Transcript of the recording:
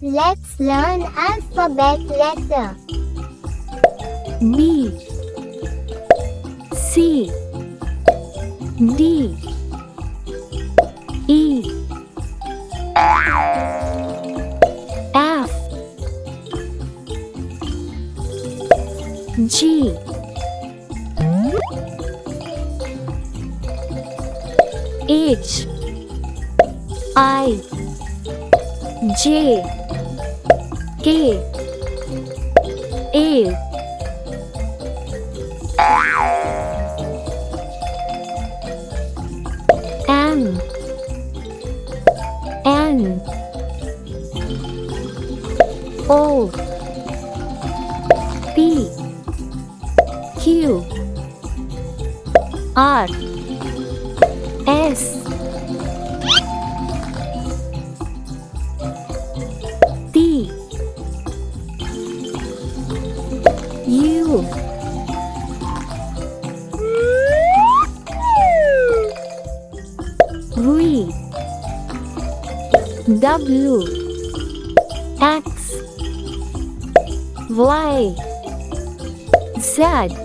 Let's learn alphabet letter. B, C, D, E, F, G, H, I, J, K, L, M, N, O, P, Q, R, S, T, U, V, W, X, Y, Z.